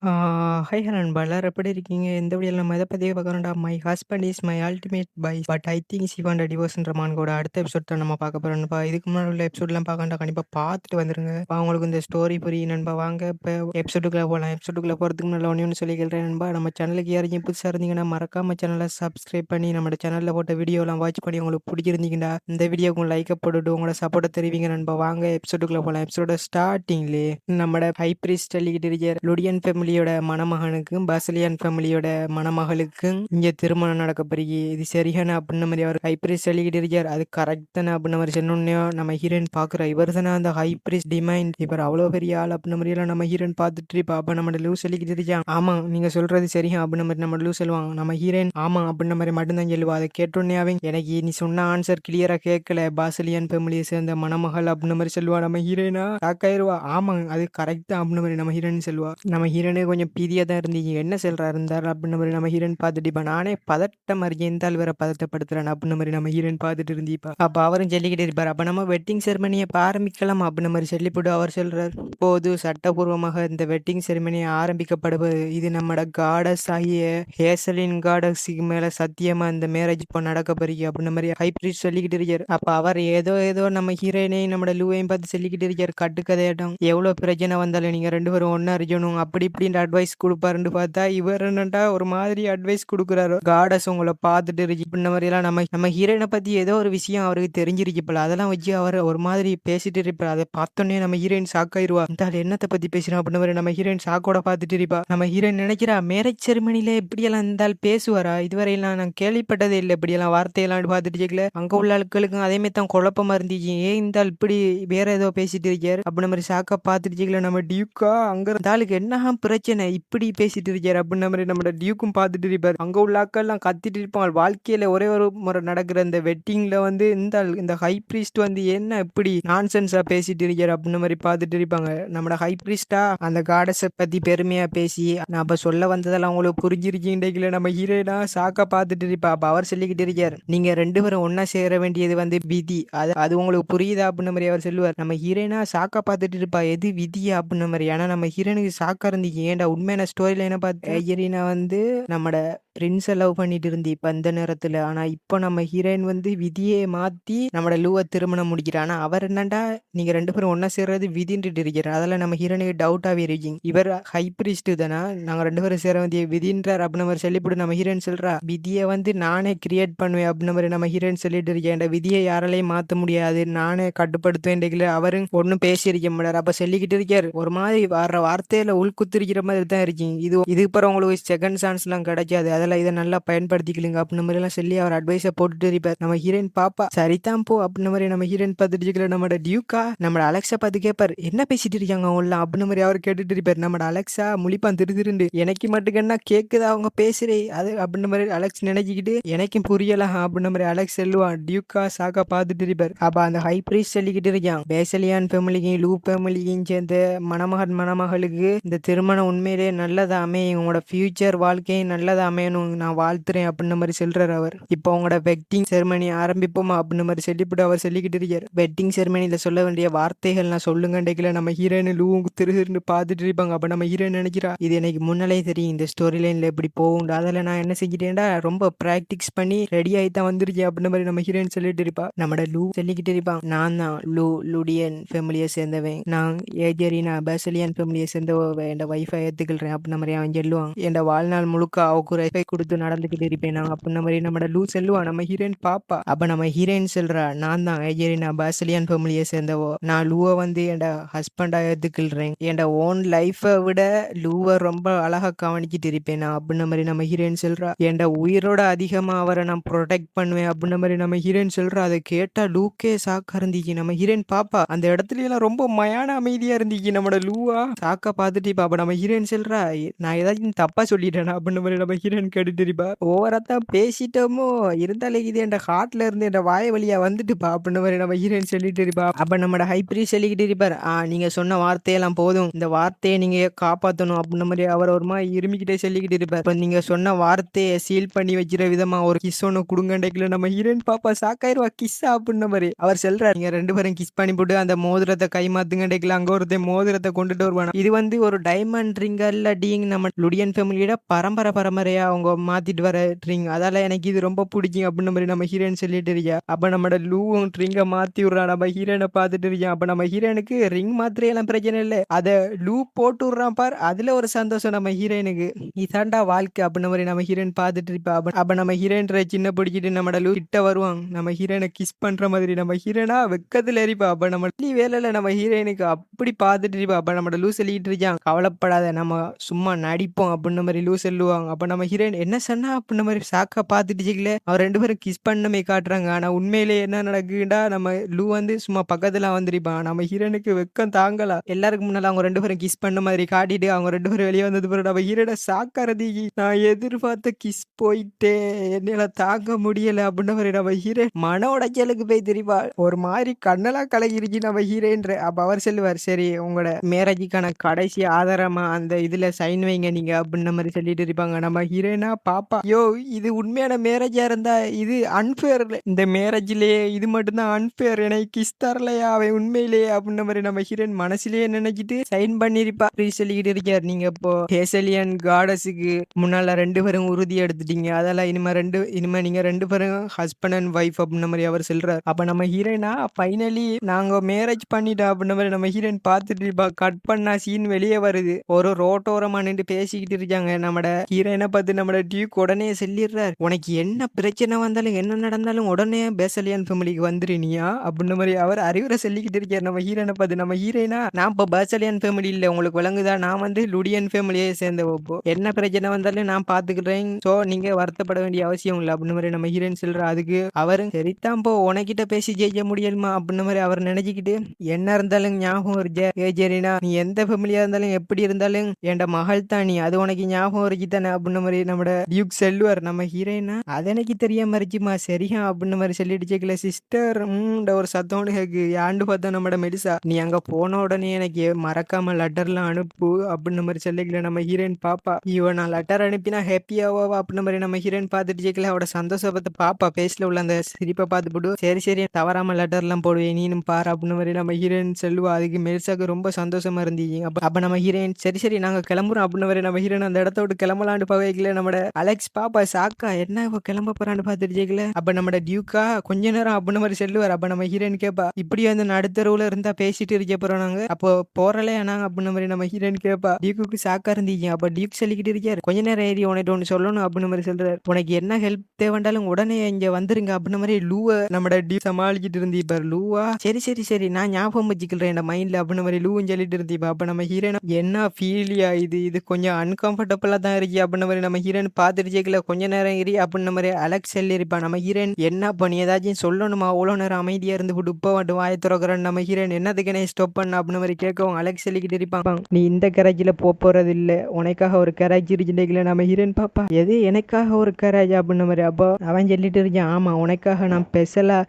ஆ hi நண்பா எல்லாரும் எப்படி இருக்கீங்க? இந்த வீடியோல நம்ம எத பத்தி பார்க்க my husband is my ultimate boy but I think she want a டிவோர்ஸ்ன்ற மான்கோட அடுத்த எபிசோட் தான் நம்ம பார்க்க போறோம் நண்பா. இதுக்கு முன்னாடி உள்ள எபிசோட்லாம் பார்க்கண்டா கண்டிப்பா பார்த்துட்டு வந்துருங்க. உங்களுக்கு இந்த ஸ்டோரி புரியும் நண்பா. வாங்க இப்ப எபிசோடுக்குள்ள போலாம். எபிசோடுக்குள்ள போறதுக்கு முன்னாடி ஒண்ணு சொல்லிக்கிறேன் நண்பா. நம்ம சேனலுக்கு யாரையும் புதுசா இருந்தீங்கன்னா மறக்காம சேனலை சப்ஸ்கிரைப் பண்ணி நம்ம சேனல்ல போட்ட வீடியோலாம் வாட்ச் பண்ணி உங்களுக்கு பிடிச்சிருந்தீங்கன்னா இந்த வீடியோக்கு லைக்கை போட்டுட்டு உங்களோட சப்போர்ட்டை தெரிவிங்க நண்பா. வாங்க எபிசோடுக்குள்ள போலாம். எபிசோட ஸ்டார்டிங்லேயே நம்மட ஹை பிரீஸ்ட் சொல்லிக்கிட்டு இருக்கிற லுடியன் ஃபேமிலியோட மணமகனுக்கும் பாசிலியன் ஃபேமிலியோட மணமகளுக்கும் இங்க திருமணம் நடக்க போறீங்க. இது சரியான அப்படின்ன மாதிரி அவர் ஹை பிரீஸ்ட் சொல்லிக்கிட்டு இருக்கார். அது கரெக்ட் தானே அப்படின்ன மாதிரி சொன்னோன்னே நம்ம ஹீரோயின் பாக்குற இவர் தானே அந்த ஹை பிரீஸ்ட் டிமைண்ட். இவர் அவ்வளவு பெரிய ஆள் அப்படின்ன மாதிரி எல்லாம் நம்ம ஹீரோயின் பார்த்துட்டு இருப்பா. அப்ப நம்ம லூ சொல்லிக்கிட்டு இருக்கான். ஆமா நீங்க சொல்றது சரியா அப்படின்ன மாதிரி நம்ம லூ சொல்லுவாங்க. நம்ம ஹீரோயின் ஆமா அப்படின்ன மாதிரி மட்டும்தான் சொல்லுவா. அதை கேட்டோன்னே அவங்க எனக்கு நீ சொன்ன ஆன்சர் கிளியரா கேட்கல, பாசிலியன் ஃபேமிலியை சேர்ந்த மணமகள் அப்படின்ன மாதிரி சொல்லுவா. நம்ம ஹீரோயினா ஷாக்காயிருவா. ஆமா அது கரெக்ட் தான் அப்படின்ன மாதிரி நம்ம ஹீரோயின் சொல்லுவா. நம்ம ஹீரோனே கொஞ்சம் பீதியா தான் இருந்தீங்க, என்ன சொல்றாரு இருந்தார் அப்படின்ன மாதிரி நம்ம ஹீரோயின் பார்த்துட்டு இப்ப நானே பதட்டம் மாதிரி இருந்தால் வேற பதட்டப்படுத்துறேன் அப்படின்ன மாதிரி நம்ம ஹீரோயின் பார்த்துட்டு இருந்தீப்பா. அப்ப அவரும் சொல்லிக்கிட்டு இருப்பார். அப்ப நம்ம வெட்டிங் செரிமனியை ஆரம்பிக்கலாம் அப்படின்ன மாதிரி சொல்லிவிட்டு அவர் சொல்றார். போது சட்டபூர்வமாக இந்த வெட்டிங் செரிமனி ஆரம்பிக்கப்படுவது. இது நம்மட காடஸ் ஆகிய ஹேசலின் காடஸுக்கு மேல சத்தியமா இந்த மேரேஜ் இப்போ நடக்க போறீங்க அப்படின்ன மாதிரி ஹை பிரீஸ்ட் சொல்லிக்கிட்டு இருக்காரு. அப்ப அவர் ஏதோ ஏதோ நம்ம ஹீரோயினையும் நம்ம லூவையும் பார்த்து சொல்லிக்கிட்டு இருக்காரு. கட்டுக்கதையாட்டம் எவ்வளவு பிரச்சனை வந்தாலும் நீங்க ரெண்டு பேரும் ஒன்னா இருக்கணும் அப்படி இப்படின்ற அட்வைஸ் கொடுப்பாருன்னு பார்த்தா இவர் என்னட்டா ஒரு மாதிரி அட்வைஸ் கொடுக்குறாரு. காடஸ் உங்களை பார்த்துட்டு இருக்கு இப்படின்ன மாதிரி எல்லாம் நம்ம ஹீரோயினை பத்தி ஏதோ ஒரு விஷயம் அவருக்கு தெரிஞ்சிருக்கு போல. அதெல்லாம் வச்சு அவர் ஒரு மாதிரி பேசிட்டு இருப்பார். அதை பார்த்தோன்னே நம்ம ஹீரோயின் ஷாக் ஆயிருவா. இந்த ஆள் என்னத்தை பத்தி பேசுறோம் அப்படின்னு மாதிரி நம்ம ஹீரோயின் ஷாக்கோட பார்த்துட்டு இருப்பா. நம்ம ஹீரோயின் நினைக்கிறா மேரேஜ் செரிமனில இப்படியெல்லாம் இருந்தால் பேசுவாரா? இதுவரையெல்லாம் நான் கேள்விப்பட்டதே இல்லை இப்படியெல்லாம் வார்த்தையெல்லாம் பார்த்துட்டு இருக்கல. அங்க உள்ள ஆட்களுக்கும் அதே மாதிரி தான் குழப்பமா இருந்துச்சு. ஏன் இந்த ஆள் இப்படி வேற ஏதோ பேசிட்டு இருக்காரு அப்படின்ன மாதிரி ஷாக்கா பார்த்துட்டு இருக்கல. நம்ம டியூக்கா அங்க இருந்த ஆளுக்கு என்ன பிரச்சனை இப்படி பேசிட்டு இருக்காரு அப்படின்ன மாதிரி நம்ம டியூக்கும் பார்த்துட்டு இருப்பாரு. அங்க உள்ள ஆட்கள்லாம் கத்திட்டு இருப்பாங்க. வாழ்க்கையில ஒரே ஒரு முறை நடக்கிற இந்த வெட்டிங்ல வந்து இந்த ஹை பிரீஸ்ட் வந்து என்ன இப்படி நான்சென்ஸா பேசிட்டு இருக்காரு அப்படின்ன மாதிரி பார்த்துட்டு இருப்பாங்க. நம்ம ஹை பிரீஸ்டா அந்த காடஸை பத்தி பெருமையா பேசி நான் அப்ப சொல்ல வந்ததெல்லாம் உங்களுக்கு புரிஞ்சிருக்கீங்களே. நம்ம ஹீரோயினா சாக்கா பார்த்துட்டு இருப்பா. அப்ப அவர் சொல்லிக்கிட்டு இருக்காரு, நீங்க ரெண்டு பேரும் ஒன்னா சேர வேண்டியது வந்து விதி. அது உங்களுக்கு புரியுதா அப்படின்ன மாதிரி அவர் சொல்லுவார். நம்ம ஹீரோயினா சாக்கா பார்த்துட்டு இருப்பா. எது விதியா அப்படின்ன மாதிரி. ஆனா நம்ம ஹீரோனுக்கு சாக்கா இருந்துச்சு. ஏன்டா உண்மையான ஸ்டோரியில என்ன பார்த்து ஹீரோயினா வந்து நம்மட பிரின்ஸை லவ் பண்ணிட்டு இருந்து இப்ப அந்த நேரத்துல. ஆனா இப்போ நம்ம ஹீரோயின் வந்து விதியே மாத்தி நம்மட லூவை திருமணம் முடிக்கிறான். ஆனா அவர் என்னண்டா நீங்க ரெண்டு பேரும் ஒன்னா சேர்றது விதின்ட்டு இருக்கிறார். அதெல்லாம் நம்ம ஹீரோனுக்கு டவுட்டாவே இருக்கீங்க. இவர் ஹை பிரீஸ்ட் தானே, நாங்க ரெண்டு பேரும் சேர வேண்டிய விதின்றார் அப்படின்னு மாதிரி சொல்லிவிட்டு நம்ம ஹீரோயின் சொல்றா, விதியை வந்து நானே கிரியேட் பண்ணுவேன் அப்படின்னு மாதிரி நம்ம ஹீரோயின் சொல்லிட்டு இருக்கேன். விதியை யாராலையும் மாத்த முடியாது, நானே கட்டுப்படுத்துவேன். அவரும் ஒன்னும் பேசியிருக்க முடியாது. அப்ப சொல்லிக்கிட்டு இருக்காரு. ஒரு மாதிரி வர்ற வார்த்தையில உள்குத்திருக்கிற மாதிரி தான் இருக்கீங்க. இது அப்புறம் உங்களுக்கு செகண்ட் சான்ஸ் எல்லாம் கிடைக்காது, அதெல்லாம் இதை நல்லா பயன்படுத்திக்கலுங்க அப்படின்னு மாதிரி எல்லாம் சொல்லி அவர் அட்வைஸை போட்டுட்டு இருப்பார். நம்ம ஹீரோயின் பாப்பா சரிதான் போ அப்படின்னு மாதிரி நம்ம ஹீரோயின் பார்த்துட்டு இருக்கல. நம்ம டியூக்கா நம்ம அலெக்ஸா பார்த்து கேட்பார், என்ன பேசிட்டு இருக்காங்க அவங்க அப்படின்னு மாதிரி அவர் கேட்டுட்டு இருப்பார். நம்ம அலெக்ஸா முழிப்பான் திருதிருண்டு, எனக்கு மட்டும் என்ன கேக்குதா அவங்க பேசுறே அது அப்படின்னு மாதிரி அலெக்ஸ் நினைச்சுக்கிட்டு எனக்கும் புரியலாம் அப்படின்னு மாதிரி அலெக்ஸ் சொல்லுவான். டியூக்கா சாக்கா பார்த்துட்டு இருப்பார். அப்ப அந்த ஹை பிரீஸ்ட் சொல்லிக்கிட்டு இருக்கான், பேசலியான் ஃபேமிலிக்கும் லூ ஃபேமிலிக்கும் சேர்ந்த மணமகளுக்கு இந்த திருமணம் உண்மையிலேயே நல்லதா அமையும், உங்களோட ஃபியூச்சர் வாழ்க்கையும் நல்லதா அமையணும் நான் வாழ்த்துறேன் அப்படின்ன மாதிரி சொல்றாரு அவர். இப்போ உங்களோட வெட்டிங் செரிமனி ஆரம்பிப்போமா அப்படின்னு மாதிரி சொல்லிவிட்டு அவர் சொல்லிக்கிட்டு இருக்காரு. வெட்டிங் செரிமனியில சொல்ல வேண்டிய வார்த்தைகள் நான் சொல்லுங்கண்டிக்கல. நம்ம ஹீரோயின் லூ திருன்னு பார்த்துட்டு இருப்பாங்க. அப்ப நம்ம ஹீரோயின் நினைக்கிறா, இது எனக்கு முன்னாலே தெரியும் இந்த ஸ்டோரி லைன்ல எப்படி போகும், அதில் நான் என்ன செஞ்சிட்டேன்டா ரொம்ப பிராக்டிஸ் பண்ணி ரெடி ஆகி தான் வந்திருக்கேன் அப்படின்ன மாதிரி நம்ம ஹீரோயின் சொல்லிட்டு இருப்பா. நம்ம லூ சொல்லிக்கிட்டு இருப்பான், நான் தான் லுடியன் ஃபேமிலியை சேர்ந்தவன், நான் ஏஜரினா பேசலியன் ஃபேமிலியை சேர்ந்தவ, என் வைஃபை ஏத்துக்கிறேன் அப்படின்ன மாதிரி அவன் சொல்லுவான். என் வாழ்நாள் முழுக்க அவக்கு ரெஸ்பை கொடுத்து நடந்துகிட்டு இருப்பேன் நான் அப்படின்ன மாதிரி நம்ம லூ சொல்லுவான். நம்ம ஹீரோயின் பாப்பா. அப்ப நம்ம ஹீரோயின் சொல்றா, நான் தான் ஏஜரினா பேசலியன் ஃபேமிலியை சேர்ந்தவோ, நான் லூவை வந்து என் ஹஸ்பண்டா ஏத்துக்கிறேன், என் ஓன் லைஃபை விட லூவை ரொம்ப அழகா கவனிச்சிட்டு இருப்பேன் நான் அப்படின்ன மாதிரி நம்ம ஹீரோயின் சொல்றா. என் உயிரோட அதிகமா அவரை நான் ப்ரொடெக்ட் பண்ணுவேன் அப்படின்ன மாதிரி நம்ம ஹீரோயின் சொல்றா. அதை கேட்டா லூக்கே சாக்கா இருந்துச்சு. நம்ம ஹீரோயின் பாப்பா அந்த இடத்துல எல்லாம் ரொம்ப மயான அமைதியா இருந்துச்சு. நம்மளோட லூவா சாக்கா பார்த்துட்டு பாப்பா நம்ம ஹீரோயின் சொல்றா, நான் ஏதாச்சும் தப்பா சொல்லிட்டேனா அப்படின்னு மாதிரி நம்ம ஹீரோயின் ஹீரோயின் கேட்டுட்டு ஓவராத்தான் பேசிட்டோமோ இருந்தாலும் இது என் ஹார்ட்ல இருந்து என் வாய வழியா வந்துட்டுப்பா அப்படின்ற மாதிரி நம்ம ஹீரோயின் சொல்லிட்டு இருப்பா. அப்ப நம்மட ஹைப்ரி சொல்லிக்கிட்டு இருப்பார், நீங்க சொன்ன வார்த்தையெல்லாம் போதும், இந்த வார்த்தையை நீங்க காப்பாற்றணும் அப்படின்ற மாதிரி அவர் ஒரு மாதிரி இருமிக்கிட்டே சொல்லிக்கிட்டு இருப்பார். இப்போ நீங்க சொன்ன வார்த்தையை சீல் பண்ணி வைக்கிற விதமா ஒரு கிஸ் ஒன்று குடுங்கண்டைக்குள்ள நம்ம ஹீரோயின் பாப்பா சாக்காயிருவா. கிஸ்ஸா அப்படின்ற மாதிரி அவர் சொல்றாரு, நீங்க 2 பேரும் கிஸ் பண்ணி போட்டு அந்த மோதிரத்தை கைமாத்துங்கண்டைக்குள்ள அங்க ஒருத்தன் மோதிரத்தை கொண்டுட்டு வருவானா. இது வந்து ஒரு டைமண்ட் ரிங் இல்லாட்டியும் நம்ம லுடியன் ஃபேமிலியோட பரம்பரையா அவங்க மாத்திட்டு வர ரிங். அதால எனக்கு இது ரொம்ப பிடிக்கும் அப்படின்ற மாதிரி நம்ம ஹீரோயின் சொல்லிட்டு இருக்கா. அப்ப நம்மட லூவும் ரிங்கை மாத்தி விடுறா. நம்ம ஹீரோயினை பார்த்துட்டு இருக்கேன். அப்ப நம்ம ஹீரோயினுக்கு ரிங் மாத்திரையெல்லாம் பிரச்சனை இல்லை, அத லூ போட்டு விடுறான் பார், அதுல ஒரு சந்தோஷம் நம்ம ஹீரோயினுக்கு. இதாண்டா வாழ்க்கை அப்படின்ற மாதிரி நம்ம ஹீரோயின் பார்த்துட்டு இருப்பா. அப்ப நம்ம ஹீரோயின் சின்ன பிடிச்சிட்டு நம்ம லூ கிட்ட வருவாங்க. நம்ம ஹீரோயினை கிஸ் பண்ற மாதிரி நம்ம ஹீரோயினா வெக்கத்துல எரிப்பா. அப்ப நம்ம வேலையில நம்ம ஹீரோயினுக்கு அப்படி பார்த்துட்டு இருப்பா. அப்ப நம்ம லூ சொல்லிட்டு இருக்கான், கவலைப்படாத நம்ம சும்மா நடிப்போம் அப்படின்ற மாதிரி லூ சொல்லுவாங்க. அப்ப நம்ம ஹீரோயின் என்ன சொன்னா அப்படின்ற மாதிரி சாக்கா பார்த்துட்டு அவர் 2 பேரும் கிஸ் பண்ணமே காட்டுறாங்க. ஆனா உண்மையிலே என்ன நடக்குதுடா, நம்ம லூ வந்து சும்மா பக்கத்துல வந்திருப்பான். நம்ம ஹீரோனுக்கு வெக்கம் தாங்கல. எல்லாருக்கும் முன்னால அவங்க 2 பேரும் கிஸ் பண்ண மாதிரி காட்டிட்டு அவங்க 2 பேரும் வெளியே வந்தது பிறகு நம்ம ஹீரோட சாக்காரதி, நான் எதிர்பார்த்த கிஸ் போயிட்டே, என்னால தாங்க முடியல அப்படின்ற மாதிரி நம்ம ஹீரோயின் மன உடைச்சலுக்கு போய் தெரியுமா, ஒரு மாதிரி கண்ணெல்லாம் கலகிருச்சு நம்ம ஹீரோன்ற. அப்ப அவர் சொல்லுவார், சரி உங்களோட மேரேஜுக்கான கடைசி ஆதாரமா அந்த இதுல சைன் வைங்க நீங்க அப்படின்ற மாதிரி சொல்லிட்டு இருப்பாங்க. நம்ம ஹீரோயினா பாப்பா, யோ இது உண்மையான மேரேஜா இருந்தா இது அன்பேர், இந்த மேரேஜ்லயே இது மட்டும்தான் அன்பேர், எனக்கு கிஸ் தரலையா அவன் உண்மையிலேயே அப்படின்ற மாதிரி நம்ம ஹீரோயின் மனசுலயே நினைச்சிட்டு சைன் பண்ணிருப்பா. சொல்லிக்கிட்டு இருக்காரு, நீங்க இப்போ ஹேசலியன் காடஸுக்கு முன்னால 2 பேரும் உறுதி எடுத்துட்டீங்க, அதெல்லாம் இனிமே நீங்க 2 பேரும் ஹஸ்பண்ட் அண்ட் ஒய்ஃப் அப்படின்ற மாதிரி அவர் சொல்றாரு. அப்ப நம்ம ஹீரோயினா ஃபைனலி நாங்க மேரேஜ் பண்ணிட்டோம் அப்படின்ற மாதிரி நம்ம ஹீரோயின் பார்த்துட்டு இருப்பா. கட் பண்ணா சீன் வெளியே வருது. ஒரு ரோட்டோரமா நின்று பேசிக்கிட்டு இருக்காங்க. நம்மட ஹீரோயினை பார்த்து நம்மட டியூக் உடனே சொல்லிடுறாரு, உனக்கு என்ன பிரச்சனை வந்தாலும் என்ன நடந்தாலும் உடனே பேசலியன் ஃபேமிலிக்கு வந்துருனியா அப்படின்ற மாதிரி அவர் அறிவுரை சொல்லிக்கிட்டு இருக்காரு. நம்ம ஹீரோயினை பார்த்து நம்ம ஹீரோயினா, நான் இப்போ பேசலியன் ஃபேமிலி இல்லை, உங்களுக்கு விளங்குதா, நான் வந்து லுடியன் ஃபேமிலியே சேர்ந்த வைப்போ, என்ன பிரச்சனை வந்தாலும் நான் பாத்துக்கிறேன், சோ நீங்க வருத்தப்பட வேண்டிய அவசியம் இல்லை அப்படின்ற மாதிரி நம்ம ஹீரோயின் சொல்ற. அதுக்கு அவரும் சரிதான் போ, உனக்கிட்ட பேசி ஜெயிக்க முடியலுமா அப்படின்ற மாதிரி அவர் நினைச்சுக்கிட்டு, என்ன இருந்தாலும் ஞாபகம் இருக்க ஏஜரினா, நீ எந்த ஃபேமிலியா இருந்தாலும் எப்படி இருந்தாலும் என் மகள் தான் நீ, அது உனக்கு ஞாபகம் இருக்கு தானே அப்படின்ற மாதிரி நம்ம டியூக் செல்வார். நம்ம ஹீரோயினா, அது எனக்கு தெரியாம இருச்சுமா, சரியா அப்படின்ற மாதிரி சொல்லிட்டு கேட்கல. சிஸ்டர் ஒரு சத்தோடு கேக்கு, ஆண்டு பார்த்தா நம்ம மெலிசா, நீ அங்க போன உடனே எனக்கு மறக்காம லெட்டர்லாம் அனுப்பு அப்படின்ற மாதிரி சொல்லிக்கல. நம்ம ஹீரோயின் பாப்பா, இவன் நான் லெட்டர் அனுப்பினா ஹாப்பியாவா அப்படின்ற மாதிரி நம்ம ஹீரோயின் பார்த்துட்டு கேட்கல. அவட சந்தோஷப்பட்ட பாப்பா பேஸ்ல உள்ள அந்த சிரிப்பை பார்த்து போட்டு, சரி தவறாம லெட்டர்லாம் போடுவேன் நீனும் பாரு அப்படின்ற மாதிரி நம்ம ஹீரோயின் சொல்லுவா. அதுக்கு மெலிசாக்கு ரொம்ப சந்தோஷமா இருந்துச்சு. அப்ப நம்ம ஹீரோயின் சரி நாங்க கிளம்புறோம் அப்படின்ற மாதிரி நம்ம ஹீரோயின் அந்த இடத்த விட்டு கிளம்பலான்னு போகல. நம்ம அலெக்ஸ் பாப்பா சாக்கா, என்ன இப்போ கிளம்ப போறான்னு பார்த்துட்டு கேட்கல. அப்ப நம்ம டியூக்கா கொஞ்ச நேரம் அப்படின்ற மாதிரி சொல்லுவார். அப்ப நம்ம ஹீரோயின் கேட்பா, இப்படி வந்து நடுத்தரவுல இருந்தா பேசிட்டு இருக்க போறோம் நாங்க, அப்போ போறலையா நாங்க அப்படின்ற மாதிரி நம்ம ஹீரோயின் கேட்பா. டியூக்கு சாக்கா இருந்தீங்க. அப்ப டியூக் சொல்லிக்கிட்டு இருக்காரு, கொஞ்ச நேரம் ஏறி உனக்கு ஒன்று சொல்லணும் அப்படின்ற மாதிரி சொல்றாரு. உனக்கு என்ன ஹெல்ப் தேவைண்டாலும் உடனே இங்க வந்துருங்க அப்படின்ற மாதிரி லூவை நம்ம டியூக் சமாளிக்கிட்டு இருந்தீப்பாரு. லூவா சரி நான் ஞாபகம் வச்சுக்கிறேன் என் மைண்ட்ல அப்படின்ற மாதிரி லூவும் சொல்லிட்டு இருந்தீப்பா. அப்ப நம்ம ஹீரோயின் என்ன ஃபீலியா, இது கொஞ்சம் அன்கம்ஃபர்டபுளா தான் இருக்கு அப்படின்ற மாதிரி நம்ம ஹீரோயின் பார்த்துட்டு கேட்கல. கொஞ்ச நேரம் ஏறி அப்படின்ற மாதிரி அலெக்ஸ் சொல்லியிருப்பா. நம்ம ஹீரோயின் என்ன பண்ணி ஏதாச்சும் சொல்லணுமா, அவ்வளோ நேரம் அமைதியா இருந்து விட்டு இப்போ மட்டும் வாய திறக்கிறேன். நம்ம ஹீரோயின் என்னதுக்குனே ஸ்டாப் பண்ண அப்படின்னு மாதிரி கேட்கவும் அலெக்ஸ் சொல்லிக்கிட்டு இருப்பான், நீ இந்த கராஜில் போறது இல்லை, உனக்காக ஒரு கராஜ் இருக்குல்ல. நம்ம ஹீரோயின் பாப்பா, எது எனக்காக ஒரு கராஜ் அப்படின்ற மாதிரி. அப்போ அவன் சொல்லிட்டு இருக்கான், ஆமா உனக்காக நான் ஸ்பெஷலா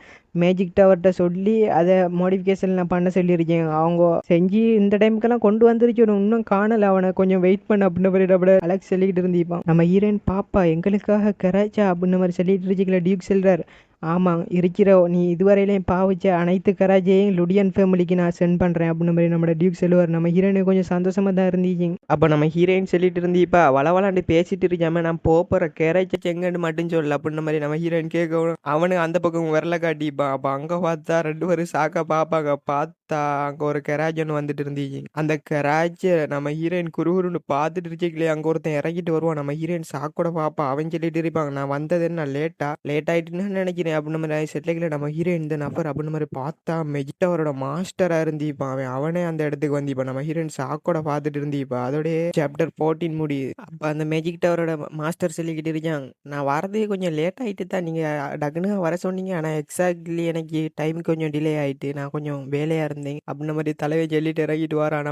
மேஜிக் டவர்கிட்ட சொல்லி அதை மாடிஃபிகேஷன் நான் பண்ண சொல்லியிருக்கேன், அவங்க செஞ்சு இந்த டைமுக்கெல்லாம் கொண்டு வந்துருச்சு, இன்னும் காணல, அவனை கொஞ்சம் வெயிட் பண்ண அப்படின்னு மாதிரி அலெக்ஸ் சொல்லிக்கிட்டு இருந்திப்பான். நம்ம ஹீரோயின் பாப்பா, எங்களுக்காக கராச்சா அப்படின்னு மாதிரி சொல்லிட்டு இருக்கல. டியூக் சொல்றார், ஆமாம் இருக்கிற, நீ இதுவரையிலையும் பாவிச்ச அனைத்து கராஜையும் லுடியன் ஃபேமிலிக்கு நான் சென்ட் பண்ணுறேன் அப்படின்னு மாதிரி நம்ம டியூக் சொல்லுவார். நம்ம ஹீரோயினுக்கு கொஞ்சம் சந்தோஷமாக தான் இருந்துச்சு. அப்போ நம்ம ஹீரோயின் சொல்லிட்டு இருந்தீப்பா, வளவலாண்டு பேசிட்டு இருக்காம நான் போகிற கராச்சை செங்கன்னு மட்டும் சொல்லல அப்படின்ற மாதிரி நம்ம ஹீரோயின் கேட்கவும் அவனுக்கு அந்த பக்கம் வரல காட்டிப்பான். அப்போ அங்கே பார்த்தா 2 பேரும் சாக்கா பார்ப்பாங்க. பார்த்தா அங்கே ஒரு கராஜ் ஒன்று வந்துட்டு இருந்துச்சு. அந்த கராஜை நம்ம ஹீரோயின் குறுகுறுன்னு பார்த்துட்டு இருக்கலையே, அங்கே ஒருத்தன் இறங்கிட்டு வருவான். நம்ம ஹீரோயின் சாக்கோட பாப்பா, அவன் சொல்லிட்டு இருப்பாங்க, நான் வந்தது என்ன லேட் ஆயிட்டுன்னு நினைக்கிறேன் அப்படின்னு மாதிரி செட்டில். நம்ம ஹீரோயின் இந்த நபர் அப்படின்னு மாதிரி பார்த்தா மெஜிட்டவரோட மாஸ்டரா இருந்திப்பான். அவனே அந்த இடத்துக்கு வந்திப்பான். நம்ம ஹீரோயின் சாக்கோட பார்த்துட்டு இருந்திப்பா. அதோடைய சாப்டர் 14 முடியுது. அப்ப அந்த மேஜிக் டவரோட மாஸ்டர் சொல்லிக்கிட்டு இருக்காங்க, நான் வரது கொஞ்சம் லேட் ஆயிட்டு தான், நீங்க டக்குனு வர சொன்னீங்க, ஆனா எக்ஸாக்ட்லி எனக்கு டைம் கொஞ்சம் டிலே ஆயிட்டு, நான் கொஞ்சம் வேலையா இருந்தேன் வந்தேன் அப்படின்ற மாதிரி தலைவன் சொல்லிட்டு இறங்கிட்டு வாரான்.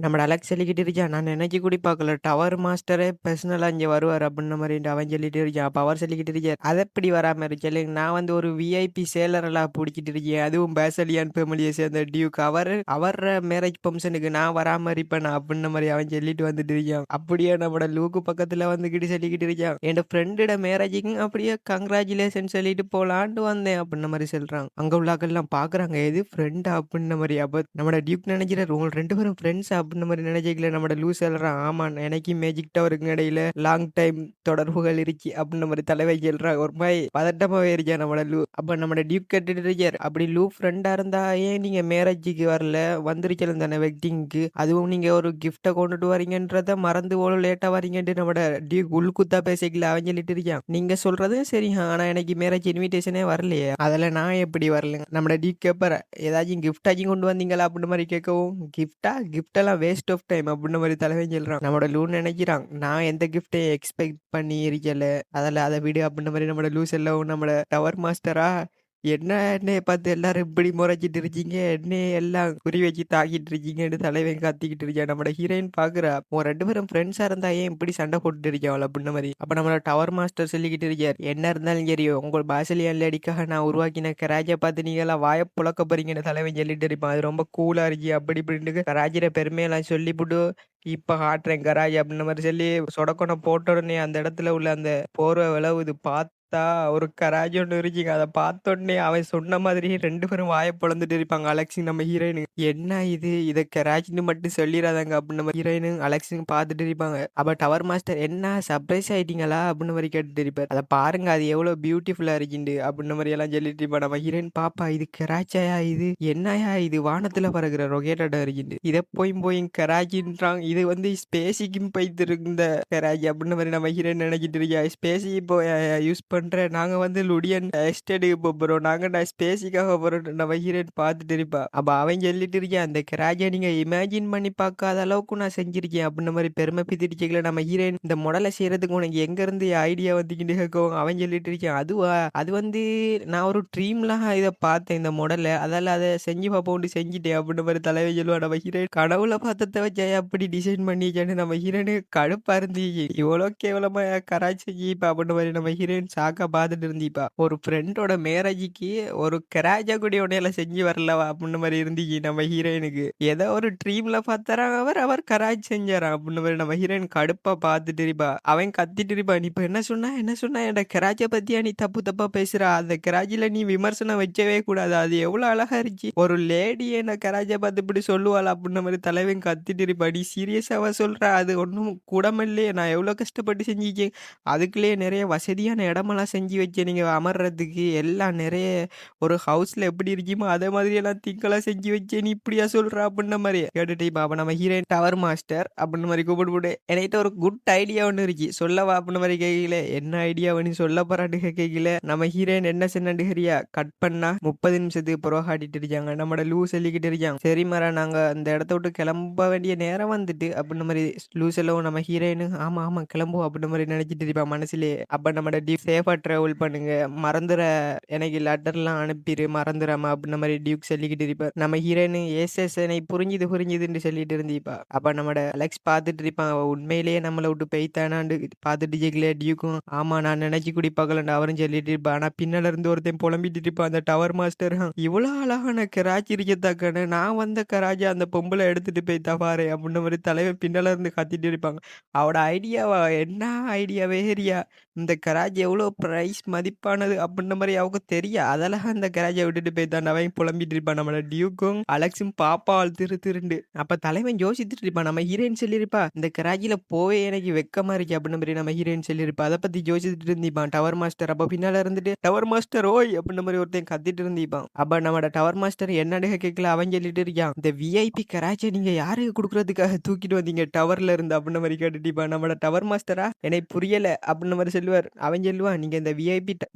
நம்மட அலெக்ஸ் சொல்லிக்கிட்டு இருக்கான், நான் நினைச்சு கூடி பார்க்கல டவர் மாஸ்டரே பர்சனலா இங்க வருவார் அப்படின்ற மாதிரி அவன் சொல்லிட்டு இருக்கான். அப்ப அவர் சொல்லிக்கிட்டு இருக்கார், அதை எப்படி வராம இருக்கல, நான் வந்து ஒரு விஐபி சேலரெல்லாம் பிடிச்சிட்டு இருக்கேன், அதுவும் பேசலியான் ஃபேமிலியை சேர்ந்த டியூக், அவர் மேரேஜ் ஃபங்க்ஷனுக்கு நான் வராம இருப்பேன் அப்படின்ற மாதிரி அவன் சொல்லிட்டு வந்துட்டு இருக்கான். அப்படியே நம்மட லூக்கு பக்கத்துல வந்துகிட்டு சொல்லிக்கிட்டு இருக்கான், என் ஃப்ரெண்டோட மேரேஜுக்கு அப்படியே கங்க்ராச்சுலேஷன் சொல்லிட்டு போலான்ட்டு வந்தேன் அப்படின்ற மாதிரி சொல்றான். அங்க உள்ளாக்கெல்லாம் பாக்குறாங்க, எது ஃப்ரெண்டா அப்படின்ற மாதிரி. அப்ப நம்மட டியூக் நினைக்கிறார், உங்க 2 பேரும் ஃப்ரெண்ட்ஸ் அப்படின்ற மாதிரி நினைச்சிக்கல. நம்மட லூஸ் சொல்றான், ஆமா எனக்கு மேஜிக் டவருக்கு இடையில லாங் டைம் தொடர்புகள் இருக்கு அப்படின்ற மாதிரி தலைவை சொல்றான். ஒரு மாதிரி பதட்டமாவே இருக்கா நம்மட லூ. அப்ப நம்மட டியூக் கேட்டுட்டு இருக்கார், அப்படி லூ ஃப்ரெண்டா இருந்தா ஏன் நீங்க மேரேஜுக்கு வரல, வந்திருக்கலாம் தானே வெட்டிங்க்கு, அதுவும் நீங்க ஒரு கிஃப்ட கொண்டுட்டு வரீங்கன்றத மறந்து போல லேட்டா வரீங்கன்ட்டு நம்மட டியூக் உள்குத்தா பேசிக்கல. அவன் சொல்லிட்டு இருக்கான், நீங்க சொல்றது சரி, ஆனா எனக்கு மேரேஜ் இன்விடேஷனே வரலையே, அதில் நான் எப்படி வரலங்க. நம்மளோட டீ கேப்பர் ஏதாச்சும் கிஃப்டாச்சும் கொண்டு வந்தீங்களா அப்படின்ற மாதிரி கேட்கவும், கிஃப்டெல்லாம் வேஸ்ட் ஆஃப் டைம் அப்படின்ற மாதிரி தலைவன் சொல்றான். நம்மளோட லூ நினைக்கிறான், நான் எந்த கிஃப்டையும் எக்ஸ்பெக்ட் பண்ணி இருக்கல, அதில் அதை விடு அப்படின்ற மாதிரி நம்மளோட லூஸ் எல்லாம் நம்மளோட டவர் மாஸ்டரா, என்னைய பார்த்து எல்லாரும் இப்படி முறைச்சிட்டு இருக்கீங்க, என்னைய எல்லாம் குறி வச்சு தாக்கிட்டு இருக்கீங்கன்னு தலைவன் கத்திக்கிட்டு இருக்கான். நம்மளோட ஹீரோயின் பாக்குறா, உன் 2 பேரும் ஃப்ரெண்ட்ஸா இருந்தா ஏன் இப்படி சண்டை போட்டுட்டு இருக்காள் அப்படின்ற மாதிரி. அப்ப நம்மளோட டவர் மாஸ்டர் சொல்லிக்கிட்டு இருக்கார், என்ன இருந்தாலும் சரி உங்க பாசலியன் லேடிக்காக நான் உருவாக்கின கராஜை பார்த்து நீங்க எல்லாம் வாய புழக்க போறீங்கன்னு தலைவன் சொல்லிட்டு இருப்பான். அது ரொம்ப கூலா இருக்கு அப்படி இப்படின்ட்டு கராஜிர பெருமையெல்லாம் சொல்லிவிட்டு, இப்ப காட்டுறேன் கராஜ் அப்படின்ற மாதிரி சொல்லி சொடக்கொனை போட்ட உடனே அந்த இடத்துல உள்ள அந்த போர்வை விளவுது. ஒரு கராஜ் ஒன்று இருக்குங்க, அதை பார்த்தோன்னே அவன் சொன்ன மாதிரி 2 பேரும் வாயை பொளந்துட்டு இருப்பாங்க. அலெக்ஸிங் நம்ம ஹீரோயின், என்ன இது, இதை கராஜ்னு மட்டும் சொல்லிடாதாங்க அப்படின்னு நம்ம ஹீரோயின் அலெக்ஸிங் பார்த்துட்டு இருப்பாங்க. அப்ப டவர் மாஸ்டர், என்ன சர்ப்ரைஸ் ஆயிட்டீங்களா அப்படின்னு மாதிரி கேட்டுட்டு இருப்பார். அதை பாருங்க அது எவ்வளவு பியூட்டிஃபுல்லா இருக்குண்டு அப்படின்ற மாதிரி எல்லாம் சொல்லிட்டு இருப்பா. நம்ம ஹீரோயின் பாப்பா, இது கராச்சாயா, இது என்னயா, இது வானத்துல பறகுற ரொகேட்டா இருக்குண்டு, இதை போய் கராஜின்றாங்க, இது வந்து ஸ்பேஸிக்கும் போய்த்து இருந்த கராஜ் அப்படின்ற மாதிரி நம்ம ஹீரோயின் நினைச்சிட்டு இருக்கா. ஸ்பேஸி இப்போ யூஸ் பண்றேன், நாங்க வந்து லுடியன் எஸ்டேட்டுக்கு போறோம், நாங்க ஸ்பேஸிக்காக போறோம் நம்ம ஹீரோயின் பார்த்துட்டு இருப்பா. அப்ப அவன் சொல்லிட்டு இருக்கேன், அந்த கிராஜை நீங்க இமேஜின் பண்ணி பார்க்காத அளவுக்கு நான் செஞ்சிருக்கேன் அப்படின்ற மாதிரி பெருமை பித்திருக்கீங்களா. நம்ம ஹீரோயின், இந்த மாடலை செய்யறதுக்கு உனக்கு எங்க இருந்து ஐடியா வந்துக்கிட்டு கேட்கவும் அவன் சொல்லிட்டு இருக்கேன், அது வந்து நான் ஒரு ட்ரீம்லாம் இதை பார்த்தேன் இந்த மாடலை, அதால அதை செஞ்சு பார்ப்போம் செஞ்சுட்டேன் அப்படின்ற மாதிரி தலைவை சொல்லுவா. நம்ம ஹீரோயின், கடவுளை பார்த்ததை வச்சா அப்படி டிசைன் பண்ணிக்கன்னு நம்ம ஹீரோயினுக்கு கடுப்பா இருந்துச்சு. இவ்வளோ கேவலமா கராச்சி செஞ்சுப்பா அப்படின்ற மாதிரி நம்ம ஹீரோயின் சாக்கா பார்த்துட்டு இருந்தீப்பா. ஒரு ஃப்ரெண்டோட மேரேஜுக்கு ஒரு கராஜா கூடிய உடையில செஞ்சு வரலவா அப்படின்ற மாதிரி இருந்துச்சு நம்ம ஹீரோயினுக்கு. ஏதோ ஒரு ட்ரீம்ல பார்த்தாராம், அவர் கராஜ் செஞ்சாராம் அப்படின்ற மாதிரி நம்ம ஹீரோயின் கடுப்பா பார்த்துட்டு இருப்பா. அவன் கத்திட்டு இருப்பா, நீ இப்ப என்ன சொன்னா என் கராஜை பத்தியா நீ தப்பா பேசுறா, அந்த கராஜில நீ விமர்சனம் வச்சவே கூடாது, அது எவ்வளவு அழகா இருந்துச்சு, ஒரு லேடி என்ன கராஜை பார்த்து இப்படி சொல்லுவாள் அப்படின்ற மாதிரி தலைவன் கத்திட்டு இருப்பா. நீ சீரியஸாவா சொல்றா, அது ஒன்றும் கூடமில்லையே, நான் எவ்வளவு கஷ்டப்பட்டு செஞ்சிக்கேன், அதுக்குள்ளேயே நிறைய வசதியான இடமெல்லாம் செஞ்சு வச்சு நீங்க அமர்றதுக்கு, எல்லாம் நிறைய ஒரு ஹவுஸ்ல எப்படி இருக்குமோ அதே மாதிரி எல்லாம் திங்கெல்லாம் செஞ்சு வச்சு நீ இப்படியா சொல்ற அப்படின்ற மாதிரி கேட்டுட்டு அப்ப நம்ம ஹீரோயின் டவர் மாஸ்டர் அப்படின்ற மாதிரி கூப்பிட்டு என்கிட்ட ஒரு குட் ஐடியா ஒன்று இருக்கு சொல்லவா அப்படின்ற மாதிரி கேட்கல. என்ன ஐடியாவை சொல்ல போறான்னு கேட்கல. நம்ம ஹீரோயின் என்ன சொன்னாண்டு ஹரியா கட் பண்ணா 30 நிமிஷத்துக்கு புறவா காட்டிட்டு இருக்காங்க. நம்மட லூ சொல்லிக்கிட்டு இருக்காங்க, சரி மரா நாங்க அந்த இடத்த விட்டு கிளம்ப வேண்டிய நேரம் வந்துட்டு அப்படின்ற மாதிரி லூ செல்லவும் நம்ம ஹீரோயின் ஆமா கிளம்பும் அப்படின்ற மாதிரி நினைச்சிட்டு இருப்பா மனசுலயே. அப்ப நம்ம டியூக் சேஃபா டிராவல் பண்ணுங்க, மறந்துற எனக்கு லெட்டர்லாம் அனுப்பிடு மறந்துடாம அப்படின்ற மாதிரி டியூக் சொல்லிக்கிட்டு இருப்பார். நம்ம ஹீரோயின் எஸ் எனக்கு புரிஞ்சுதுன்னு சொல்லிட்டு இருந்தீப்பா. அப்ப நம்ம அலெக்ஸ் பார்த்துட்டு இருப்பான், உண்மையிலேயே நம்மளை விட்டு பெய்தானான்னு பார்த்துட்டு இருக்கல. டியூக்கும் ஆமா நான் நினைச்சு கூடி பார்க்கலன்னு அவரும் சொல்லிட்டு இருப்பா. ஆனா பின்னால இருந்து ஒருத்தையும் புலம்பிட்டு இருப்பான் அந்த டவர் மாஸ்டர், இவ்வளவு அழகான கராச்சி இருக்கத்தாக்கான நான் வந்த கராஜா அந்த பொம்பளை எடுத்துட்டு போய் தவாரு அப்படின்ற மாதிரி தலைவர் பின்னால இருந்து கத்திட்டு இருப்பாங்க. அவட ஐடியாவா, என்ன ஐடியா வேறியா, இந்த கராஜ் எவ்வளோ ப்ரைஸ் மதிப்பானது அப்படின்ற மாதிரி அவங்க தெரியும், அதெல்லாம் அந்த கராஜை விட்டுட்டு போய்தான் அவன் புலம்பிட்டு இருப்பான். நம்மளோட டியூக்கும் அலெக்ஸும் பாப்பாள் திருண்டு. அப்ப தலைவன் யோசிச்சுட்டு இருப்பான், நம்ம ஹீரோயின் சொல்லியிருப்பா இந்த கராஜில போவே எனக்கு வெக்கமா இருக்கு அப்படின்ற மாதிரி நம்ம ஹீரோயின் சொல்லியிருப்பா. அதை பத்தி யோசிச்சுட்டு இருந்திப்பான் டவர் மாஸ்டர். அப்ப பின்னால இருந்துட்டு டவர் மாஸ்டர் ஓய் அப்படின்ற மாதிரி ஒருத்தன் கத்திட்டு இருந்திப்பான். அப்ப நம்மளோட டவர் மாஸ்டர் என்னடுக கேட்கல அவன் சொல்லிட்டு இருக்கான், இந்த விஐபி கராஜை நீங்க யாருக்கு கொடுக்கறதுக்காக தூக்கி தூக்கிட்டு வந்தீங்க டவர்ல இருந்து அப்படின்ன மாரி கேட்டுட்டிப்பா. நம்மட டவர் மாஸ்டரா? எனக்கு புரியல அப்படின்ன மாரி சொல்லுவாரு. அவன் சொல்லுவான், நீங்க இந்த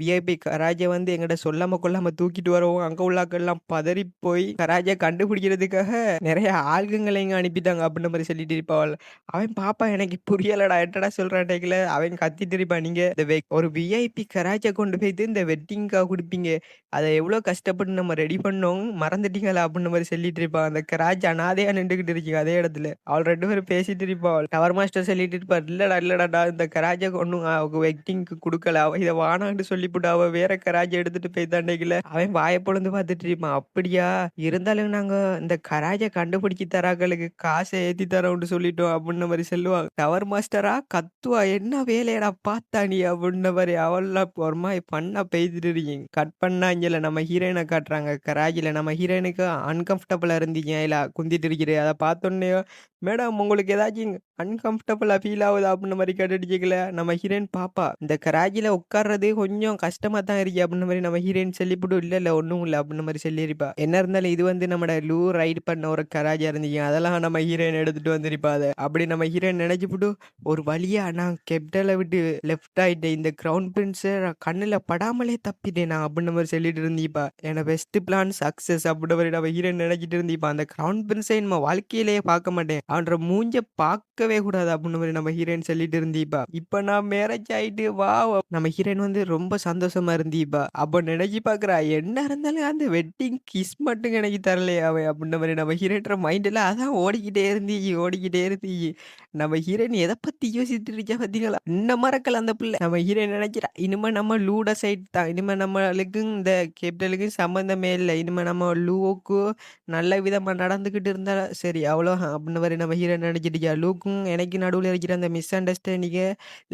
விஐபி கராஜ வந்து என்கிட்ட சொல்லாம கொள்ளாம தூக்கிட்டு வரவும், அங்க உள்ள ஆட்கள்லாம் பதறி போய் கராஜ கண்டுபிடிக்கிறதுக்காக நெறைய ஆள்கங்கள இங்க அனுப்பிட்டாங்க அப்படின்ன மாரி சொல்லிட்டு இருப்பாள். அவன் பாப்பான் எனக்கு புரியலடா என்னடா சொல்றான் டேக்கல. அவன் கத்திட்டு இருப்பான். நீங்க இந்த ஒரு விஐபி கராஜ கொண்டு போயிட்டு இந்த வெட்டிங்க்காக குடுப்பீங்க. அத எவ்வளோ கஷ்டப்பட்டு நம்ம ரெடி பண்ணோம். மறந்துட்டீங்களா? அப்படின்ன மாரி சொல்லிட்டு இருப்பான். அந்த கராஜ் அனாதையா நின்டுகிட்டு இருக்கீங்க அதே இடத்துல. அவள் 2 பேரும் பேசிட்டு இருப்பாள். டவர் மாஸ்டர் சொல்லிட்டு இருப்பார். இல்லடா இந்த கராஜ ஒண்ணும் வெட்டிங்க்கு குடுக்கல. அவ இத வானான்னு சொல்லிப்புட்டு அவ வேற கராஜ எடுத்துட்டு போய்த்தாண்டேக்கல. அவன் வாய பொளந்து பார்த்துட்டு இருப்பான். அப்படியா? இருந்தாலும் நாங்க இந்த கராஜ கண்டுபிடிச்சு தராங்களுக்கு காச ஏத்தி தரோம்னு சொல்லிட்டோம் அப்படின்ன மாரி சொல்லுவாங்க. டவர் மாஸ்டரா கத்துவா. என்ன வேலையடா பார்த்தா நீ? அப்படின்ன மாரி அவள்லாம் ஒரு மாரி ஃபன்னா பேசிட்டு இருக்கீங்க. கட் பண்ணா இங்கல நம்ம ஹீரோயின காட்டுறாங்க. கராஜில நம்ம ஹீரோயினுக்கு அன்கம்ஃபர்டபுளா இருந்தீங்க. இல்ல குந்திட்டு இருக்கிற. அத பார்த்தோன்னே, மேடம் உங்களுக்கு ஏதாச்சும் அன்கம்ஃபர்டபுளா ஃபீல் ஆகுதா? அப்படின்ன மாரி கேட்டுட்டு நம்ம ஹீரோயின் பாப்பா. இந்த கராஜில உட்கார்றது கொஞ்சம் கஷ்டமா தான் இருக்கு அப்படின்ன மாரி நம்ம ஹீரோயின் சொல்லிப்புட்டு, இல்ல ஒண்ணும் இல்ல அப்படின்ன மாரி சொல்லியிருப்பா. என்ன இருந்தாலும் இது வந்து நம்மட லூ ரைட் பண்ண ஒரு கராஜா இருந்தீங்க. அதெல்லாம் நம்ம ஹீரோயின் எடுத்துட்டு வந்திருப்பா அத. அப்படி நம்ம ஹீரோயின் நினைச்சுப்புட்டு, ஒரு வழியா நான் கேப்டல விட்டு லெஃப்ட் ஆயிட்டேன். இந்த கிரவுன் பிரின்ஸ கண்ணுல படாமலே தப்பிட்டேன் நான் அப்படின்ன மாரி சொல்லிட்டு இருந்தீப்பா. என பெஸ்ட் பிளான் சக்சஸ் அப்படின்ன மாரி நம்ம ஹீரோயின் நினைச்சிட்டு இருந்தீப்பா. அந்த கிரவுன் பிரின்ஸை நம்ம வாழ்க்கையிலேயே பார்க்க மாட்டேன். அவன்ற மூஞ்ச பார்க்கவே கூடாது அப்படின்ன மாரி நம்ம ஹீரோயின் சொல்லிட்டு இருந்தீப்பா. இப்ப நான் மேரேஜ் ஆயிட்டு வாவ்! நம்ம ஹீரோயின் வந்து ரொம்ப சந்தோஷமா இருந்தீப்பா. அப்ப நினைச்சு பார்க்குறா, என்ன இருந்தாலும் அந்த வெட்டிங் கிஸ் மட்டும் எனக்கு தரலையே அவன் அப்படின்ன மாரி நம்ம ஹீரோயின்ற மைண்ட்ல அதான் ஓடிக்கிட்டே இருந்தீங்க. நம்ம ஹீரோயின் எத பத்தி யோசிச்சுட்டு இருக்கா பார்த்தீங்களா? இன்னும் மறக்கல அந்த புள்ள. நம்ம ஹீரோயின் நினைக்கிறா, இனிமே நம்ம லூட சைட் தான். இனிமே நம்மளுக்கும் இந்த கேப்டலுக்கும் சம்மந்தமே இல்ல. இனிமே நம்ம லூவுக்கு நல்ல விதமா நடந்துகிட்டு இருந்தா சரி அவ்வளோதான் அப்படின்னு மாரி நம்ம ஹீரோயின் நினைச்சிட்டு இருக்கா. லூக்கும் எனக்கு நடுவுல இருக்கிற அந்த மிஸ் அண்டர்ஸ்டாண்டிங்க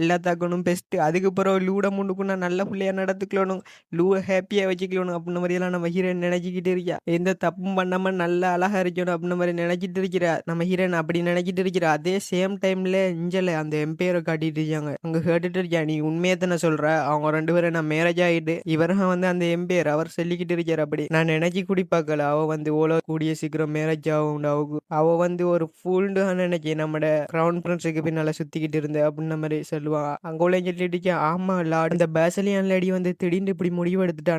எல்லாத்தாக்கணும் பெஸ்ட். அதுக்கு பிறகு லூட முன்னுக்கு நான் நல்ல புள்ளையா நடந்துக்கணும். லூவ ஹேப்பியா வச்சுக்கணும் அப்படின்ன மாரியெல்லாம் நம்ம ஹீரோயின் நினைச்சுக்கிட்டு இருக்கா. எந்த தப்பும் பண்ணாம நல்லா அழகா இருக்கணும் அப்படின்ன மாரி நினைச்சிட்டு இருக்கிறா. நம்ம ஹீரோயின் அப்படி நினைச்சிட்டு இருக்கிறா. அதே சேம் டைம்ல இஞ்சல அந்த எம்பையர காட்டிட்டு இருக்காங்க. அங்க கேட்டுட்டு இருக்கா, நீ உண்மையா தானே சொல்ற? அவங்க 2 பேரும் நான் மேரேஜ் ஆயிட்டு இவரும் வந்து அந்த எம்பையர் அவர் சொல்லிக்கிட்டு இருக்காரு அப்படி. நான் நினைச்சு கூடி பார்க்கல. அவ வந்து ஓல கூடிய சீக்கிரம் மேரேஜ் ஆகும் அவக்கு. அவ வந்து ஒரு ஃபூல்டு நினைச்சு நம்மட கிரவுன் பிரின்ஸுக்கு பின்னால சுத்திக்கிட்டு இருந்த அப்படின்ன மாரி சொல்லுவா. அங்க உள்ள சொல்லிட்டு இருக்கா, ஆமா லார்ட் இந்த பேசலியன் லேடி வந்து திடீர்னு இப்படி முடிவு எடுத்துட்டா.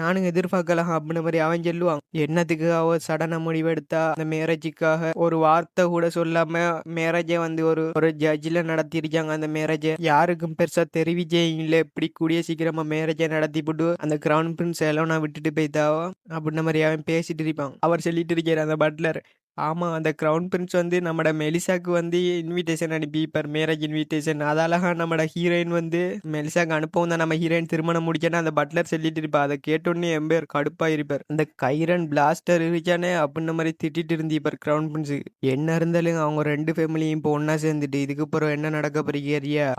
நானும் எதிர்பார்க்கலாம் அப்படின்ன மாரி அவன் சொல்லுவான். என்னத்துக்கு அவ சடனா முடிவு எடுத்தா? அந்த மேரேஜுக்காக ஒரு வார்த்தை கூட சொல்லாம மேரேஜை வந்து ஒரு ஒரு ஜட்ஜில நடத்திருக்காங்க. அந்த மேரேஜை யாருக்கும் பெருசா தெரிவிச்சே இல்ல. இப்படி கூடிய சீக்கிரமா மேரேஜை நடத்தி போட்டு அந்த கிரவுன் பிரின்ஸ் எல்லாம் நான் விட்டுட்டு போய்த்தாவோ அப்படின்ன மாதிரி அவன் பேசிட்டு இருப்பான். அவர் சொல்லிட்டு இருக்காரு அந்த பட்லர், ஆமா அந்த கிரவுன் பிரின்ஸ் வந்து நம்மட மெலிசாக்கு வந்து இன்விடேஷன் அனுப்பிப்பார், மேரேஜ் இன்விடேஷன். அதாலக நம்மட ஹீரோயின் வந்து மெலிசாக்கு அனுப்பவும் தான் நம்ம ஹீரோயின் திருமணம் முடிச்சேன்னா அந்த பட்லர் சொல்லிட்டு இருப்பா. அதை கேட்டோன்னே எம்பேர் கடுப்பா இருப்பார். அந்த கைரன் பிளாஸ்டர் இருக்கானே அப்படின்ன மாதிரி திட்டிட்டு இருந்திப்பார் கிரவுன் பிரின்ஸ். என்ன இருந்தாலும் அவங்க 2 ஃபேமிலியும் இப்போ ஒன்னா சேர்ந்துட்டு இதுக்கு அப்புறம் என்ன நடக்க போறீங்க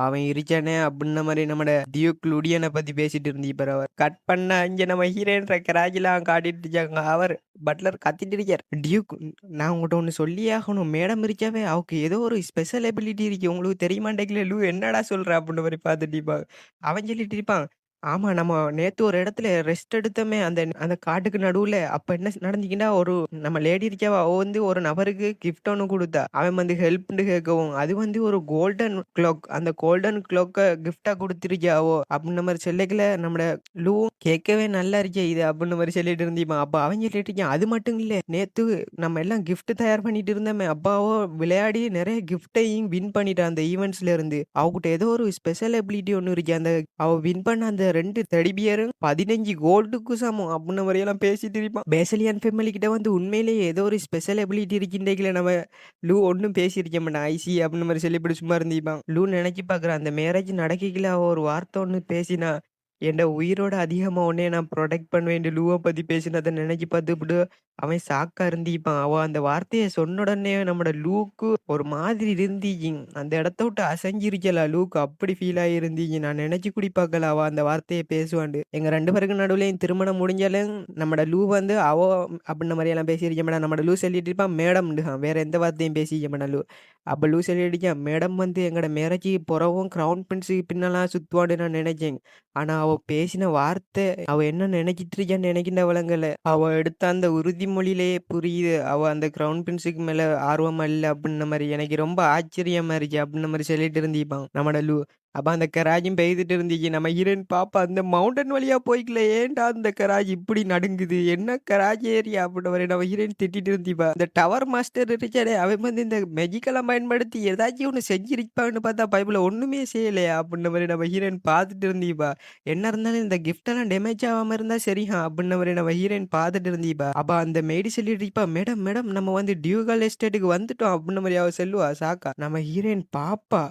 அவன் இருக்கானே அப்படின்ன மாதிரி நம்மட டியூக் லுடியனை பத்தி பேசிட்டு இருந்திப்பார். அவர் கட் பண்ண இங்க நம்ம ஹீரோயின் கராஜிலாம் காட்டிட்டு இருக்காங்க. அவர் பட்லர் கத்திட்டு இருக்கார், டியூக் நான் உங்கள்கிட்ட ஒன்று சொல்லியே ஆகணும். மேடம் இருக்காவே அவக்கு ஏதோ ஒரு ஸ்பெஷல் எபிலிட்டி இருக்கு, உங்களுக்கு தெரியுமாண்டேக்கல லூ என்னடா சொல்ற அப்படின்னு மாதிரி பார்த்துட்டு இருப்பான். அவன் சொல்லிட்டு இருப்பான், ஆமா நம்ம நேத்து ஒரு இடத்துல ரெஸ்ட் எடுத்தோமே அந்த அந்த காட்டுக்கு நடுவுல. அப்ப என்ன நடந்துச்சுன்னா ஒரு நம்ம லேடி இருக்காவா அவ வந்து ஒரு நபருக்கு கிஃப்ட் ஒன்று கொடுத்தா. அவன் வந்து ஹெல்ப்னு கேட்கவும் அது வந்து ஒரு கோல்டன் கிளாக். அந்த கோல்டன் கிளாக்க கிஃப்டா கொடுத்துருக்காவோ அப்படின்ன மாதிரி சொல்லிக்கல. நம்மட லூ கேட்கவே நல்லா இருக்கே இது அப்படின்னு மாதிரி சொல்லிட்டு இருந்தீமா. அப்ப அவன் சொல்லிட்டு இருக்கான், அது மட்டும் இல்ல நேத்து நம்ம எல்லாம் கிஃப்ட் தயார் பண்ணிட்டு இருந்தோமே அப்பாவோ விளையாடி நிறைய கிஃப்டையும் வின் பண்ணிட்டான். அந்த ஈவெண்ட்ஸ்ல இருந்து அவகிட்ட ஏதோ ஒரு ஸ்பெஷல் எபிலிட்டி ஒன்று இருக்கு. அந்த அவ வின் பண்ண அந்த 2 டெடி பியரும் 15 கோல்டுக்கு சமம் அப்படின்னு மாதிரியெல்லாம் பேசிட்டு இருப்பான். பேசலியன் ஃபேமிலி கிட்ட வந்து உண்மையிலேயே ஏதோ ஒரு ஸ்பெஷல் எபிலிட்டி இருக்கின்றீங்களே நம்ம லூ ஒன்றும் பேசியிருக்க மாட்டான். ஐசி அப்படின்னு மாதிரி சொல்லி இப்படி சும்மா இருந்திப்பான். லூ நினைச்சு பார்க்குறான், அந்த மேரேஜ் நடக்கல அவ ஒரு வார்த்தை ஒன்று பேசினா என் உயிரோட அதிகமா உன்னைய நான் ப்ரொடெக்ட் பண்ணுவேன் லூவை பத்தி பேசினதை நினைச்சு பார்த்துப்புட்டு அவன் ஷாக்கா இருந்திப்பான். அவ அந்த வார்த்தையை சொன்ன உடனே நம்மட லூக்கு ஒரு மாதிரி இருந்தீங்க. அந்த இடத்த விட்டு அசைஞ்சிருக்கல லூக்கு. அப்படி ஃபீல் ஆகிருந்தீங்க. நான் நினைச்சு கூடி பார்க்கல அவ அந்த வார்த்தையை பேசுவாண்டு. எங்க 2 பேருக்கு நடுவுலையும் திருமணம் முடிஞ்சாலும் நம்மட லூ வந்து அவ அப்படின்ன மாதிரி எல்லாம் பேசியிருக்க மாட்டான். நம்மட லூ சொல்லிட்டு இருப்பான் மேடம், வேற எந்த வார்த்தையும் பேசிக்க மாட்டான் லூ. அப்ப லூ சொல்லிட்டு மேடம் வந்து எங்கட மேரேஜுக்கு புறவும் கிரவுன் பிரின்ஸுக்கு பின்னெல்லாம் சுத்துவான்னு நான் நினைச்சேன். ஆனா அவ பேசின வார்த்தை அவ என்ன நினைச்சிட்டு இருக்கான்னு நினைக்கின்ற வளங்கல. அவ எடுத்த அந்த உறுதி மொழியிலேயே புரியுது. அவ அந்த கிரவுன் பிரின்ஸுக்கு மேல ஆர்வமா இல்ல அப்டின்ன மாரி. எனக்கு ரொம்ப ஆச்சரியமா இருந்துச்சு அப்டின்ன மாரி சொல்லிட்டு இருந்திருப்பான். நம்மட லூ. அப்ப அந்த கராஜும் பெய்துட்டு இருந்துச்சு. நம்ம ஹீரோயின் பாப்பா அந்த மவுண்டன் வழியா போய்க்கல. ஏன்டா அந்த கராஜ் இப்படி நடுங்குது? என்ன கராஜ் ஏரியா அப்டின்ன மாரி நம்ம ஹீரோயின் திட்டிட்டு இருந்திப்பா. இந்த டவர் மாஸ்டர் இருக்கானே, அவன் வந்து இந்த மெஜிக்கெல்லாம் பயன்படுத்தி ஏதாச்சும் ஒண்ணு செஞ்சிருப்பான்னு பார்த்தா, பைபிள்ல ஒண்ணுமே செய்யலையே அப்டின்ன மாரி நம்ம ஹீரோயின் பார்த்துட்டு இருந்திப்பா. என்ன இருந்தாலும் இந்த கிஃப்ட் எல்லாம் டேமேஜ் ஆகாம இருந்தா சரிஹா அப்டின்ன மாரி நம்ம ஹீரோயின் பார்த்துட்டு இருந்திப்பா. அப்ப அந்த மெய்டு சொல்லிட்டுருப்பா, "மேடம், மேடம் நம்ம வந்து டியூகல் எஸ்டேட்டுக்கு வந்துட்டோம்" அப்டின்ன மாரி அவ சொல்லுவா ஷாக்கா. நம்ம ஹீரோயின் பாப்பா.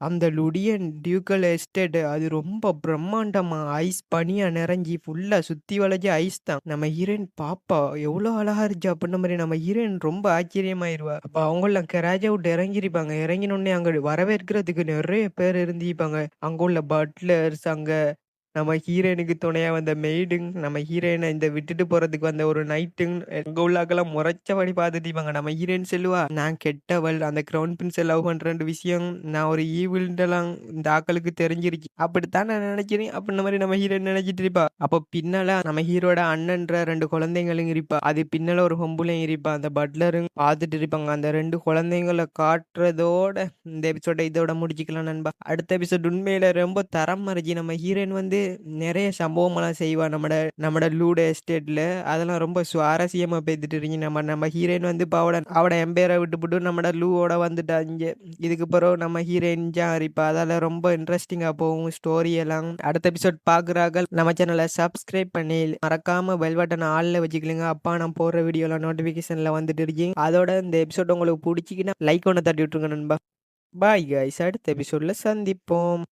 அந்த லுடியன் டியூக்கல் எஸ்டேட் அது ரொம்ப பிரம்மாண்டமா ஐஸ் பனியா நிறைஞ்சி ஃபுல்லா சுத்தி வளைஞ்சு ஐஸ் தான். நம்ம ஹீரோயின் பாப்பா எவ்வளோ அழகா இருந்துச்சு அப்டின்ன மாரி நம்ம ஹீரோயின் ரொம்ப ஆச்சரியமாயிருவா. அப்ப அவங்கலாம் கராஜ விட்டு இறங்கிருப்பாங்க. இறங்கினோனே அங்க வரவேற்கிறதுக்கு நெறைய பேர் இருந்திருப்பாங்க. அங்க உள்ள பட்லர்ஸ், அங்க நம்ம ஹீரோயினுக்கு துணையா வந்த மெய்டுங், நம்ம ஹீரோயின இந்த விட்டுட்டு போறதுக்கு வந்த ஒரு நைட்டுங், அங்க உள்ள ஆட்கள்லாம் முறைச்சபடி பார்த்துட்டிருப்பாங்க. நம்ம ஹீரோயின் சொல்லுவா, "நான் கெட்டவள். அந்த கிரவுன் பிரின்ஸ லவ் பண்றேன்ற விஷயம் நான் ஒரு ஈவில்ன்ட்டுலாம் இந்த ஆட்களுக்கு தெரிஞ்சிருச்சு. அப்படித்தான் நான் நினைக்கிறேன்." அப்படின்ன மாரி நம்ம ஹீரோயின் நினைச்சிட்டு இருப்பா. அப்போ பின்னால நம்ம ஹீரோட அண்ணன்ற 2 குழந்தைங்களும் இருப்பா. அது பின்னால ஒரு பொம்பளையும் இருப்பா. அந்த பட்லரும் பார்த்துட்டு இருப்பாங்க. அந்த 2 குழந்தைங்கள காட்டுறதோட இந்த எபிசோட இதோட முடிச்சுக்கலாம் நண்பா. அடுத்த எபிசோட் உண்மையில ரொம்ப தரமா இருந்துச்சு. நம்ம ஹீரோயின் வந்து நெறைய சம்பவமெல்லாம் செய்வா. நம்மட லூடோ எஸ்டேட்ல. அதெல்லாம் ரொம்ப சுவாரஸ்யமா போய்த்துட்டு இருக்கு. நம்ம நம்ம ஹீரோயின் வந்து இப்ப அவட எம்பையர விட்டுப்புட்டு நம்மட லூவோட வந்துட்டா இங்க. இதுக்கு பிறகு நம்ம ஹீரோயின் தான் இருப்பா. அதால ரொம்ப இன்ட்ரெஸ்டிங்கா போகும் ஸ்டோரி எல்லாம். அடுத்த எபிசோட் பார்க்குறார்கள் நம்ம சேனலை சப்ஸ்கிரைப் பண்ணி மறக்காம பெல் பட்டனை ஆல்ல வச்சுக்கலுங்க. அப்பா நான் போடுற வீடியோலாம் நோட்டிஃபிகேஷன்ல வந்துட்டு இருக்கு. அதோட இந்த எபிசோட் உங்களுக்கு பிடிச்சிக்கினா லைக் ஒன்று தட்டி விட்டுருங்க நண்பா. Bye guys. அடுத்த எபிசோட்ல சந்திப்போம்.